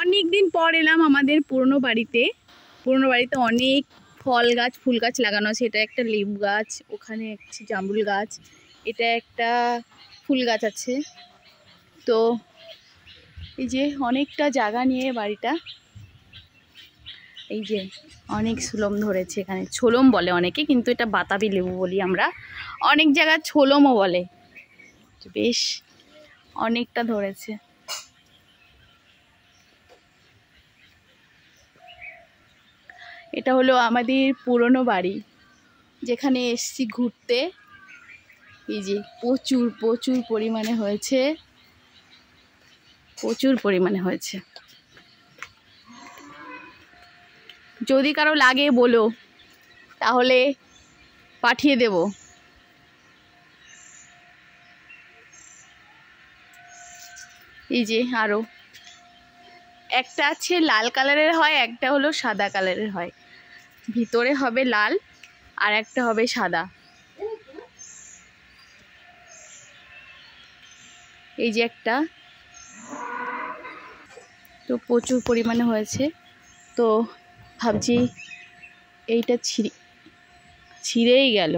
অনেক দিন পর এলাম আমাদের পুরনো বাড়িতে অনেক ফল গাছ ফুল গাছ লাগানো আছে। এটা একটা লেবু গাছ, ওখানে একটা জামরুল গাছ, এটা একটা ফুল গাছ আছে। তো এই যে অনেকটা জায়গা নিয়ে বাড়িটা, এই যে অনেক ছোলম ধরেছে এখানে। ছোলম বলে অনেকে, কিন্তু এটা বাতাবি লেবু বলি আমরা, অনেক জায়গায় ছোলমও বলে। বেশ অনেকটা ধরেছে। এটা হলো আমাদের পুরনো বাড়ি, যেখানে এসছি ঘুরতে। এই যে প্রচুর প্রচুর পরিমাণে হয়েছে, প্রচুর পরিমাণে হয়েছে। যদি কারো লাগে বলো, তাহলে পাঠিয়ে দেব। এই যে আরো একটা আছে লাল কালারের হয়, একটা হলো সাদা কালারের হয়। ভিতরে হবে লাল আর একটা হবে সাদা। এই যে একটা, তো প্রচুর পরিমাণে হয়েছে। তো ভাবছি এইটা ছিঁড়েই গেল।